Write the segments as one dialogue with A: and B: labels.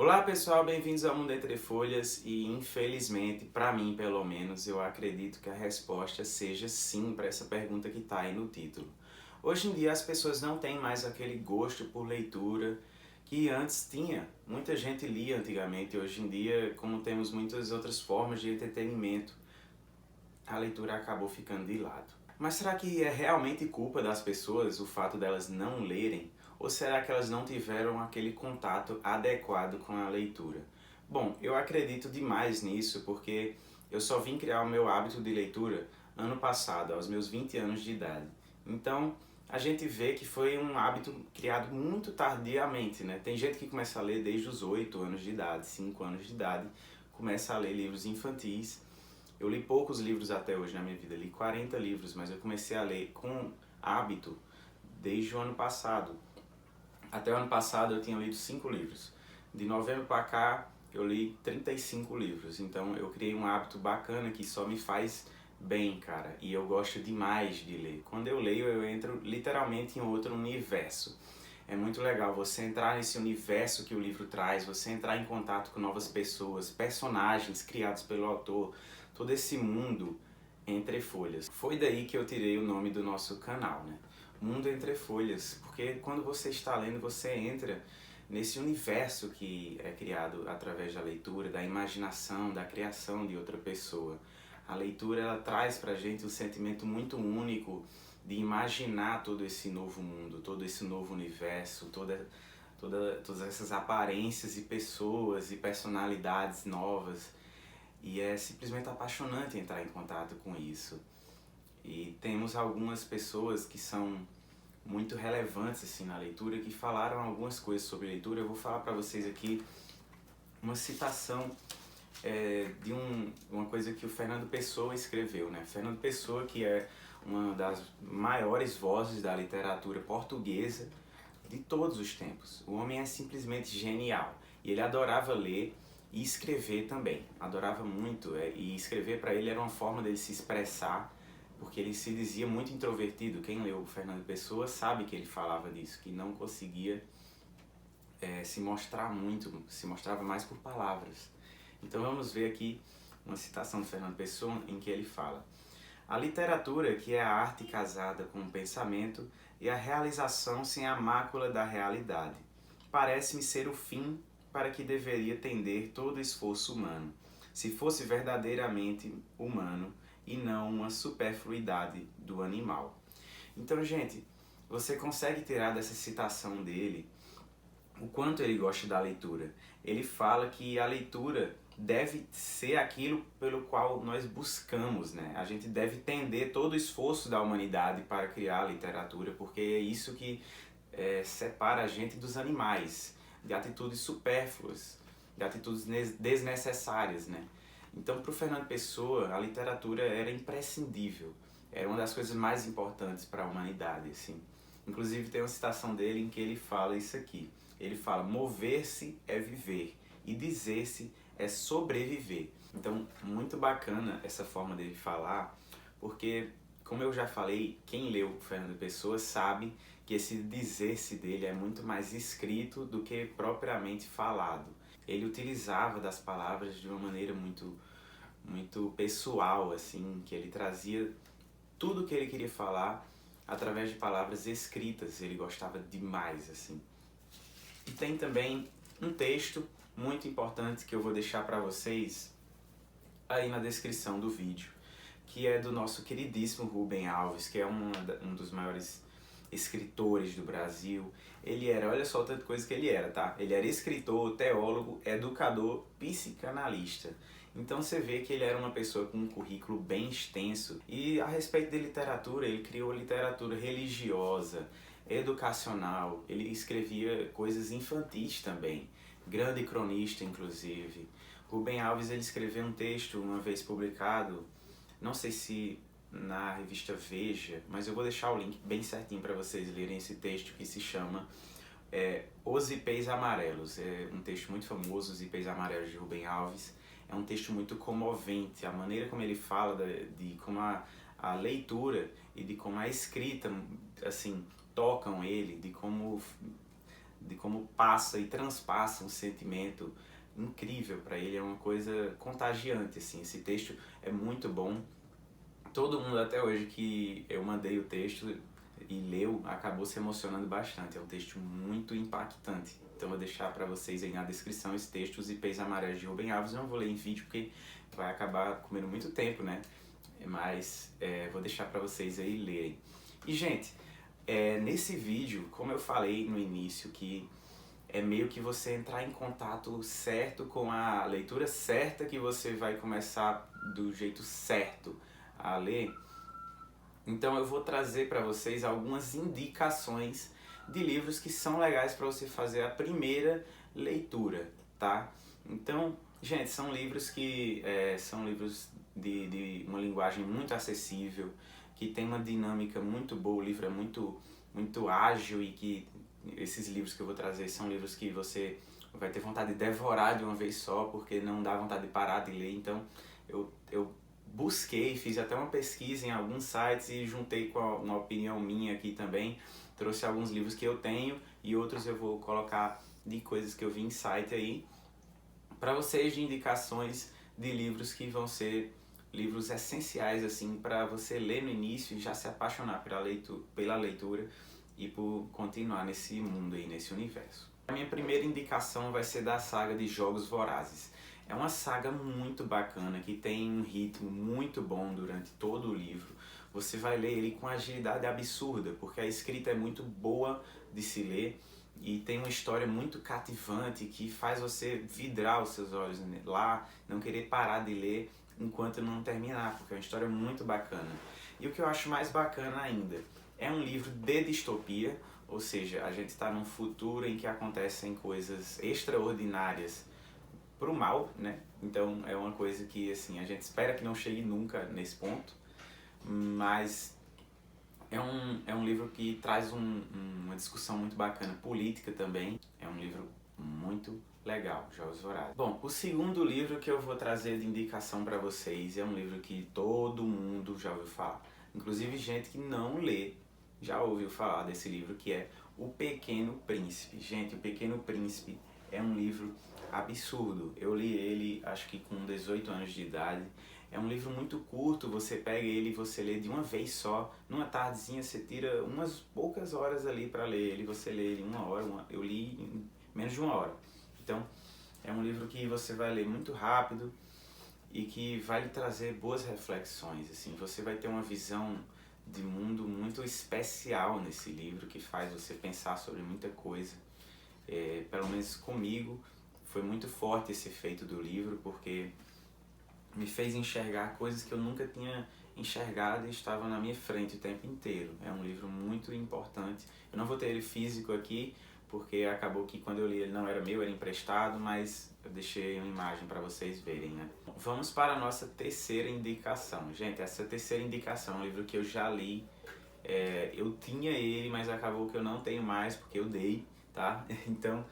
A: Olá pessoal, bem-vindos ao Mundo Entre Folhas e infelizmente, para mim pelo menos, eu acredito que a resposta seja sim para essa pergunta que está aí no título. Hoje em dia as pessoas não têm mais aquele gosto por leitura que antes tinha. Muita gente lia antigamente, hoje em dia, como temos muitas outras formas de entretenimento, a leitura acabou ficando de lado. Mas será que é realmente culpa das pessoas o fato delas não lerem? Ou será que elas não tiveram aquele contato adequado com a leitura? Bom, eu acredito demais nisso porque eu só vim criar o meu hábito de leitura ano passado, aos meus 20 anos de idade. Então, a gente vê que foi um hábito criado muito tardiamente, né? Tem gente que começa a ler desde os 8 anos de idade, 5 anos de idade, começa a ler livros infantis. Eu li poucos livros até hoje na minha vida, li 40 livros, mas eu comecei a ler com hábito desde o ano passado. Até o ano passado eu tinha lido 5 livros. De novembro para cá eu li 35 livros, então eu criei um hábito bacana que só me faz bem, cara, e eu gosto demais de ler. Quando eu leio eu entro literalmente em outro universo. É muito legal você entrar nesse universo que o livro traz, você entrar em contato com novas pessoas, personagens criados pelo autor, todo esse mundo entre folhas. Foi daí que eu tirei o nome do nosso canal, né? Mundo entre folhas, porque quando você está lendo, você entra nesse universo que é criado através da leitura, da imaginação, da criação de outra pessoa. A leitura ela traz pra gente um sentimento muito único de imaginar todo esse novo mundo, todo esse novo universo, todas essas aparências e pessoas e personalidades novas. E é simplesmente apaixonante entrar em contato com isso. E temos algumas pessoas que são muito relevantes assim na leitura, que falaram algumas coisas sobre leitura. Eu vou falar para vocês aqui uma citação de uma coisa que o Fernando Pessoa escreveu, né? Fernando Pessoa, que é uma das maiores vozes da literatura portuguesa de todos os tempos. O homem é simplesmente genial e ele adorava ler e escrever também. Adorava muito e escrever para ele era uma forma dele se expressar, porque ele se dizia muito introvertido. Quem leu o Fernando Pessoa sabe que ele falava disso, que não conseguia se mostrar muito, se mostrava mais por palavras. Então vamos ver aqui uma citação de Fernando Pessoa em que ele fala: a literatura, que é a arte casada com o pensamento e a realização sem a mácula da realidade, parece-me ser o fim para que deveria tender todo esforço humano, se fosse verdadeiramente humano e não uma superfluidade do animal. Então, gente, você consegue tirar dessa citação dele o quanto ele gosta da leitura. Ele fala que a leitura deve ser aquilo pelo qual nós buscamos, né? A gente deve tender todo o esforço da humanidade para criar a literatura, porque é isso que separa a gente dos animais, de atitudes supérfluas, de atitudes desnecessárias, né? Então, para o Fernando Pessoa, a literatura era imprescindível, era uma das coisas mais importantes para a humanidade, assim. Inclusive tem uma citação dele em que ele fala isso aqui. Ele fala: mover-se é viver e dizer-se é sobreviver. Então, muito bacana essa forma dele falar, porque, como eu já falei, quem leu Fernando Pessoa sabe que esse dizer-se dele é muito mais escrito do que propriamente falado. Ele utilizava das palavras de uma maneira muito pessoal, assim, que ele trazia tudo o que ele queria falar através de palavras escritas. Ele gostava demais, assim. E tem também um texto muito importante que eu vou deixar para vocês aí na descrição do vídeo, que é do nosso queridíssimo Rubem Alves, que é um dos maiores escritores do Brasil. Ele era, olha só tanta coisa que ele era, tá? Ele era escritor, teólogo, educador, psicanalista. Então você vê que ele era uma pessoa com um currículo bem extenso. E a respeito de literatura, ele criou literatura religiosa, educacional, ele escrevia coisas infantis também, grande cronista inclusive. Rubem Alves ele escreveu um texto uma vez publicado, não sei se na revista Veja, mas eu vou deixar o link bem certinho para vocês lerem esse texto, que se chama Os Ipês Amarelos. É um texto muito famoso, Os Ipês Amarelos, de Rubem Alves. É um texto muito comovente, a maneira como ele fala de como a leitura e de como a escrita assim tocam ele, de como de como passa e transpassa um sentimento incrível para ele, é uma coisa contagiante, assim. Esse texto é muito bom. Todo mundo até hoje que eu mandei o texto e leu, acabou se emocionando bastante. É um texto muito impactante. Então eu vou deixar para vocês aí na descrição esse texto, Os Ipês Amarelos de Rubem Alves. Eu não vou ler em vídeo porque vai acabar comendo muito tempo, né? Mas vou deixar para vocês aí lerem. E gente, nesse vídeo, como eu falei no início, que é meio que você entrar em contato certo com a leitura certa, que você vai começar do jeito certo a ler. Então eu vou trazer para vocês algumas indicações de livros que são legais para você fazer a primeira leitura, tá? Então, gente, são livros que são livros de uma linguagem muito acessível, que tem uma dinâmica muito boa, o livro é muito ágil e que esses livros que eu vou trazer são livros que você vai ter vontade de devorar de uma vez só, porque não dá vontade de parar de ler. Então eu busquei, fiz até uma pesquisa em alguns sites e juntei com uma opinião minha aqui também. Trouxe alguns livros que eu tenho e outros eu vou colocar de coisas que eu vi em site aí, para vocês, de indicações de livros que vão ser livros essenciais assim para você ler no início e já se apaixonar pela leitura e por continuar nesse mundo aí, nesse universo. A minha primeira indicação vai ser da saga de Jogos Vorazes. É uma saga muito bacana, que tem um ritmo muito bom durante todo o livro. Você vai ler ele com agilidade absurda, porque a escrita é muito boa de se ler e tem uma história muito cativante que faz você vidrar os seus olhos lá, não querer parar de ler enquanto não terminar, porque é uma história muito bacana. E o que eu acho mais bacana ainda, é um livro de distopia, ou seja, a gente está num futuro em que acontecem coisas extraordinárias pro mal, né? Então é uma coisa que assim, a gente espera que não chegue nunca nesse ponto, mas é um livro que traz uma discussão muito bacana, política também. É um livro muito legal, Jogos Vorazes. Bom, o segundo livro que eu vou trazer de indicação para vocês é um livro que todo mundo já ouviu falar, inclusive gente que não lê já ouviu falar desse livro, que é O Pequeno Príncipe. Gente, O Pequeno Príncipe é um livro absurdo. Eu li ele acho que com 18 anos de idade. É um livro muito curto, você pega ele e você lê de uma vez só. Numa tardezinha você tira umas poucas horas ali para ler ele, você lê ele em uma hora, eu li em menos de uma hora. Então é um livro que você vai ler muito rápido e que vai lhe trazer boas reflexões. Assim, você vai ter uma visão de mundo muito especial nesse livro, que faz você pensar sobre muita coisa. Pelo menos comigo foi muito forte esse efeito do livro, porque me fez enxergar coisas que eu nunca tinha enxergado e estavam na minha frente o tempo inteiro. É um livro muito importante. Eu não vou ter ele físico aqui, porque acabou que quando eu li ele não era meu, era emprestado, mas eu deixei uma imagem para vocês verem, né? Vamos para a nossa terceira indicação. Gente, essa terceira indicação é um livro que eu já li. Eu tinha ele, mas acabou que eu não tenho mais, porque eu dei, tá? Então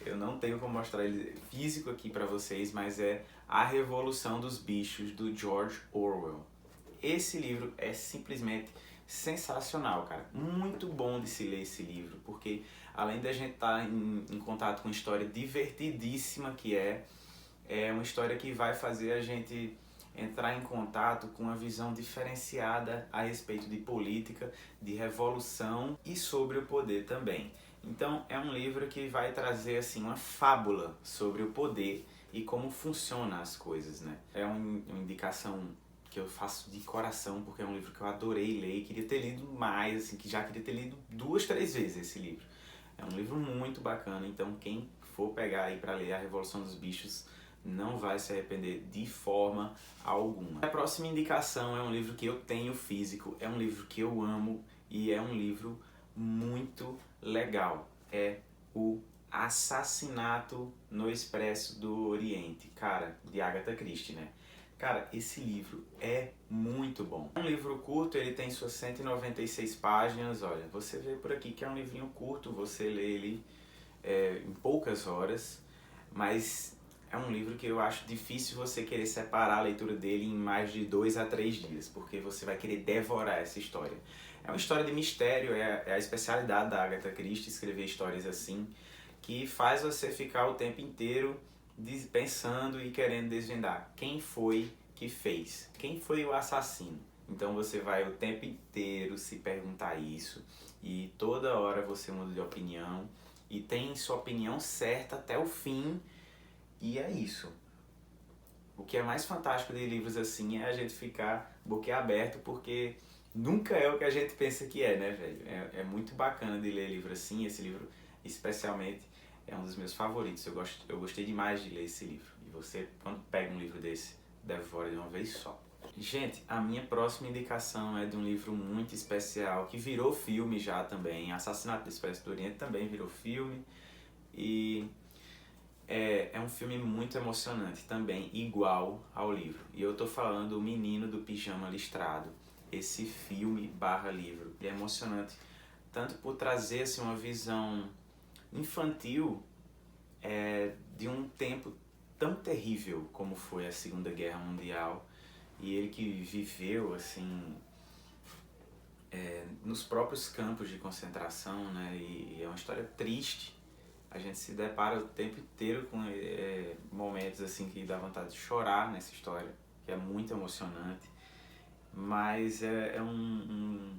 A: eu não tenho como mostrar ele físico aqui para vocês, mas é A Revolução dos Bichos, do George Orwell. Esse livro é simplesmente sensacional, cara. Muito bom de se ler esse livro, porque além da gente estar em contato com uma história divertidíssima que é uma história que vai fazer a gente entrar em contato com uma visão diferenciada a respeito de política, de revolução e sobre o poder também. Então é um livro que vai trazer assim uma fábula sobre o poder e como funcionam as coisas, né? É uma indicação que eu faço de coração, porque é um livro que eu adorei ler e queria ter lido mais, assim, que já queria ter lido 2, 3 vezes esse livro. É um livro muito bacana, então quem for pegar aí para ler A Revolução dos Bichos não vai se arrepender de forma alguma. A próxima indicação é um livro que eu tenho físico, é um livro que eu amo e é um livro muito legal. É o Assassinato no Expresso do Oriente, cara, de Agatha Christie, né? Cara, esse livro é muito bom. É um livro curto, ele tem suas 196 páginas, olha, você vê por aqui que é um livrinho curto, você lê ele em poucas horas, mas é um livro que eu acho difícil você querer separar a leitura dele em mais de 2 a 3 dias, porque você vai querer devorar essa história. É É uma história de mistério, é a especialidade da Agatha Christie, escrever histórias assim, que faz você ficar o tempo inteiro pensando e querendo desvendar quem foi que fez, quem foi o assassino. Então você vai o tempo inteiro se perguntar isso e toda hora você muda de opinião e tem sua opinião certa até o fim, e é isso. O que é mais fantástico de livros assim é a gente ficar boquiaberto, porque nunca é o que a gente pensa que é, né, velho? É muito bacana de ler livro assim. Esse livro, especialmente, é um dos meus favoritos. Eu gostei demais de ler esse livro. E você, quando pega um livro desse, devora de uma vez só. Gente, a minha próxima indicação é de um livro muito especial, que virou filme já também. Assassinato do Expresso do Oriente também virou filme. E é um filme muito emocionante também, igual ao livro. E eu tô falando O Menino do Pijama Listrado. Esse filme barra livro. Ele é emocionante tanto por trazer assim, uma visão infantil de um tempo tão terrível como foi a Segunda Guerra Mundial. E ele que viveu assim nos próprios campos de concentração, né? E é uma história triste. A gente se depara o tempo inteiro com momentos assim que dá vontade de chorar nessa história, que é muito emocionante. Mas é um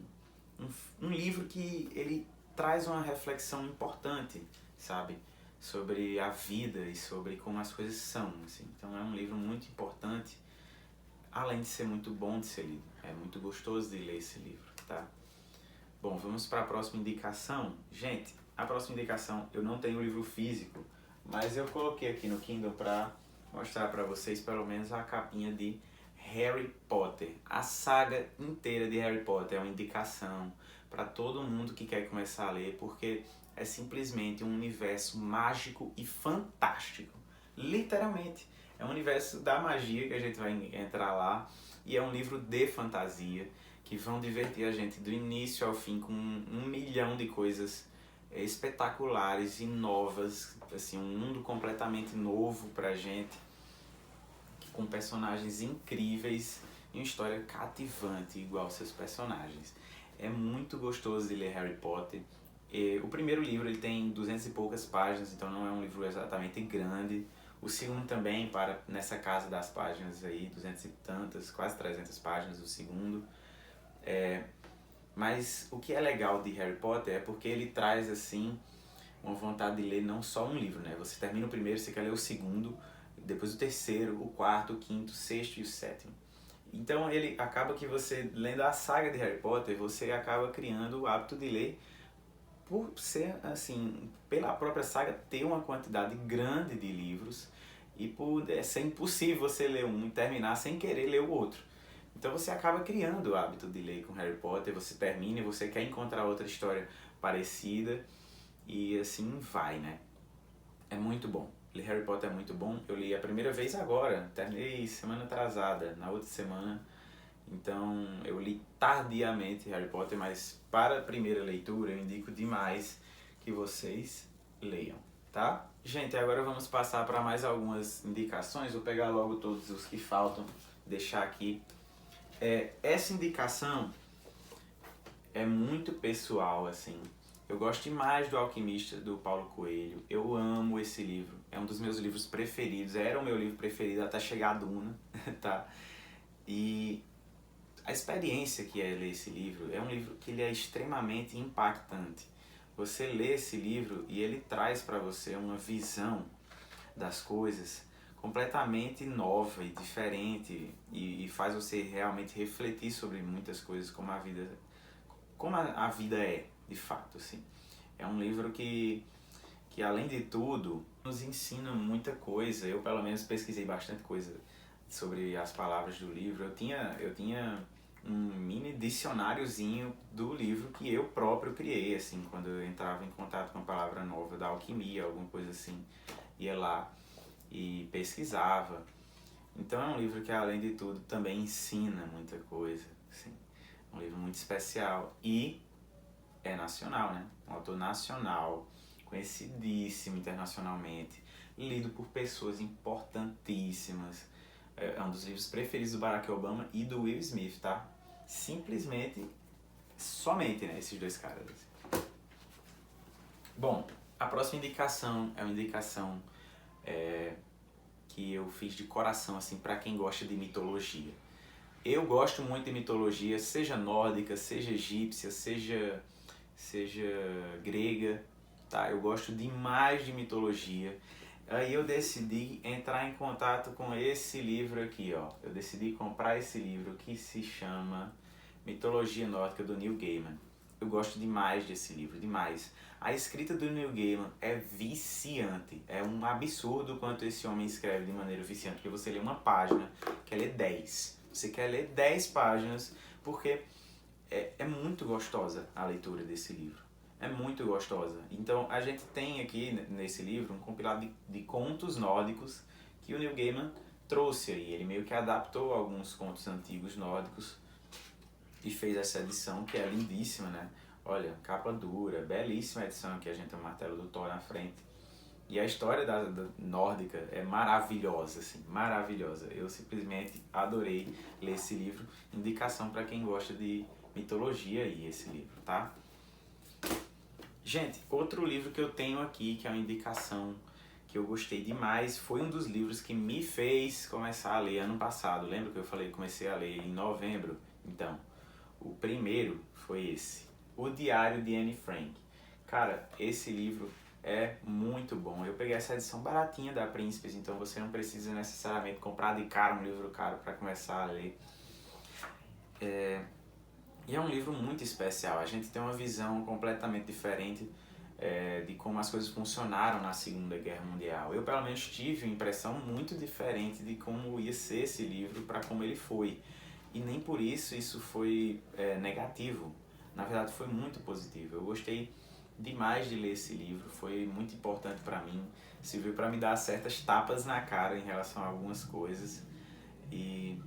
A: livro que ele traz uma reflexão importante, sabe? Sobre a vida e sobre como as coisas são, assim. Então é um livro muito importante, além de ser muito bom de ser lido. É muito gostoso de ler esse livro, tá? Bom, vamos para a próxima indicação. Gente, a próxima indicação, eu não tenho o livro físico, mas eu coloquei aqui no Kindle para mostrar para vocês pelo menos a capinha de Harry Potter. A saga inteira de Harry Potter é uma indicação para todo mundo que quer começar a ler, porque é simplesmente um universo mágico e fantástico. Literalmente, é um universo da magia que a gente vai entrar lá, e é um livro de fantasia que vão divertir a gente do início ao fim com um milhão de coisas espetaculares e novas, assim, um mundo completamente novo pra gente, com personagens incríveis e uma história cativante igual seus personagens. É muito gostoso de ler Harry Potter. O primeiro livro ele tem 200 e poucas páginas, então não é um livro exatamente grande. O segundo também para nessa casa das páginas aí, 200 e tantas, quase 300 páginas o segundo. Mas o que é legal de Harry Potter é porque ele traz assim uma vontade de ler não só um livro, né? Você termina o primeiro, você quer ler o segundo, depois o terceiro, o quarto, o quinto, o sexto e o sétimo. Então ele acaba que você, lendo a saga de Harry Potter, você acaba criando o hábito de ler por ser, assim, pela própria saga ter uma quantidade grande de livros e por ser impossível você ler um e terminar sem querer ler o outro. Então você acaba criando o hábito de ler com Harry Potter, você termina e você quer encontrar outra história parecida e assim vai, né? É muito bom. Ler Harry Potter é muito bom. Eu li a primeira vez agora, terminei semana atrasada, na outra semana. Então eu li tardiamente Harry Potter, mas para a primeira leitura eu indico demais que vocês leiam, tá? Gente, agora vamos passar para mais algumas indicações. Vou pegar logo todos os que faltam, deixar aqui. Essa indicação é muito pessoal, assim. Eu gosto demais do Alquimista, do Paulo Coelho. Eu amo esse livro. É um dos meus livros preferidos. Era o meu livro preferido até chegar a Duna, tá? E a experiência que é ler esse livro é um livro que ele é extremamente impactante. Você lê esse livro e ele traz para você uma visão das coisas completamente nova e diferente e faz você realmente refletir sobre muitas coisas como a vida é, de fato, assim. É um livro que além de tudo nos ensina muita coisa. Eu pelo menos pesquisei bastante coisa sobre as palavras do livro. Eu tinha um mini dicionáriozinho do livro que eu próprio criei, assim, quando eu entrava em contato com uma palavra nova da alquimia, alguma coisa assim, ia lá e pesquisava. Então é um livro que, além de tudo, também ensina muita coisa, assim. Um livro muito especial e é nacional, né? Um autor nacional, conhecidíssimo internacionalmente, lido por pessoas importantíssimas. É um dos livros preferidos do Barack Obama e do Will Smith, tá? Simplesmente somente, né, esses dois caras. Assim. Bom, a próxima indicação é uma indicação que eu fiz de coração, assim, para quem gosta de mitologia. Eu gosto muito de mitologia, seja nórdica, seja egípcia, seja grega, tá? Eu gosto demais de mitologia. Aí eu decidi entrar em contato com esse livro aqui, ó. Eu decidi comprar esse livro que se chama Mitologia Nórdica, do Neil Gaiman. Eu gosto demais desse livro, demais. A escrita do Neil Gaiman é viciante. É um absurdo quanto esse homem escreve de maneira viciante. Porque você lê uma página, quer ler 10. Você quer ler 10 páginas, porque é muito gostosa a leitura desse livro. É muito gostosa. Então a gente tem aqui nesse livro um compilado de contos nórdicos que o Neil Gaiman trouxe aí. Ele meio que adaptou alguns contos antigos nórdicos e fez essa edição que é lindíssima, né? Olha, capa dura, belíssima edição aqui, a gente tem o martelo do Thor na frente. E a história da nórdica é maravilhosa, assim, maravilhosa. Eu simplesmente adorei ler esse livro. Indicação para quem gosta de mitologia aí, esse livro, tá? Gente, outro livro que eu tenho aqui, que é uma indicação que eu gostei demais, foi um dos livros que me fez começar a ler ano passado. Lembra que eu falei que comecei a ler em novembro? Então, o primeiro foi esse, O Diário de Anne Frank. Cara, esse livro é muito bom. Eu peguei essa edição baratinha da Príncipes, então você não precisa necessariamente comprar de cara um livro caro para começar a ler. E é um livro muito especial. A gente tem uma visão completamente diferente de como as coisas funcionaram na Segunda Guerra Mundial. Eu, pelo menos, tive uma impressão muito diferente de como ia ser esse livro para como ele foi. E nem por isso foi negativo. Na verdade, foi muito positivo. Eu gostei demais de ler esse livro, foi muito importante para mim, serviu para me dar certas tapas na cara em relação a algumas coisas e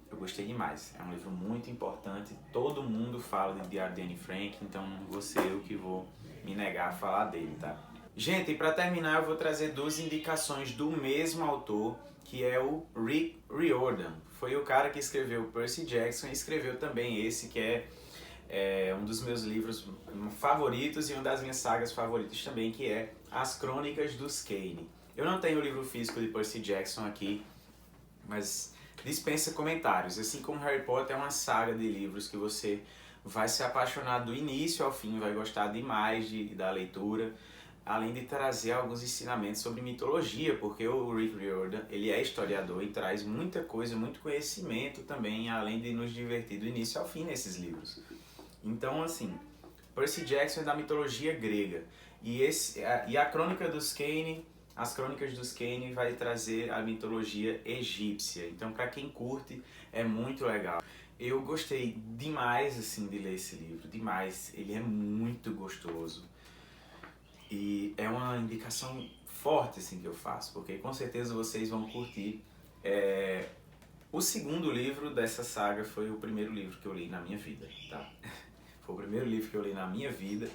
A: eu gostei demais. É um livro muito importante, todo mundo fala de Diário de Anne Frank, então não vou ser eu que vou me negar a falar dele, tá? Gente, e para terminar eu vou trazer duas indicações do mesmo autor, que é o Rick Riordan. Foi o cara que escreveu Percy Jackson e escreveu também esse que é um dos meus livros favoritos e uma das minhas sagas favoritas também, que é As Crônicas dos Kane. Eu não tenho o livro físico de Percy Jackson aqui, mas dispensa comentários. Assim como Harry Potter é uma saga de livros que você vai se apaixonar do início ao fim, vai gostar demais da leitura, além de trazer alguns ensinamentos sobre mitologia, porque o Rick Riordan, ele é historiador e traz muita coisa, muito conhecimento também, além de nos divertir do início ao fim nesses livros. Então, assim, Percy Jackson é da mitologia grega e a Crônica dos Kane, as Crônicas dos Kane vai trazer a mitologia egípcia. Então, para quem curte, é muito legal. Eu gostei demais, assim, de ler esse livro, demais. Ele é muito gostoso e é uma indicação forte, assim, que eu faço, porque com certeza vocês vão curtir. O segundo livro dessa saga foi o primeiro livro que eu li na minha vida, tá? Foi o primeiro livro que eu li na minha vida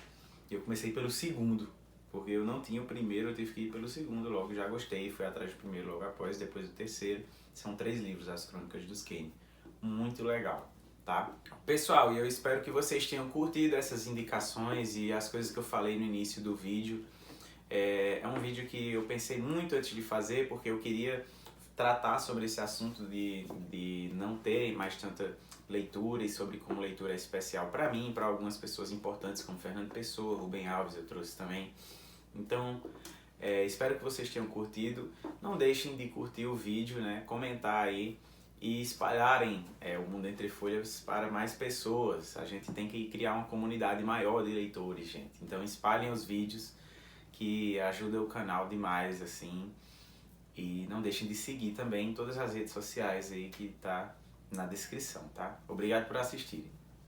A: e eu comecei pelo segundo, porque eu não tinha o primeiro, eu tive que ir pelo segundo logo, já gostei, fui atrás do primeiro logo após, depois do terceiro. São 3 livros, As Crônicas dos Kane. Muito legal, tá? Pessoal, eu espero que vocês tenham curtido essas indicações e as coisas que eu falei no início do vídeo. É um vídeo que eu pensei muito antes de fazer, porque eu queria tratar sobre esse assunto de não ter mais tanta leitura e sobre como leitura é especial para mim, para algumas pessoas importantes como Fernando Pessoa, Rubem Alves eu trouxe também. Então, espero que vocês tenham curtido. Não deixem de curtir o vídeo, né? Comentar aí e espalharem o Mundo Entre Folhas para mais pessoas. A gente tem que criar uma comunidade maior de leitores, gente. Então espalhem os vídeos, que ajuda o canal demais, assim. E não deixem de seguir também em todas as redes sociais aí que tá na descrição, tá? Obrigado por assistirem.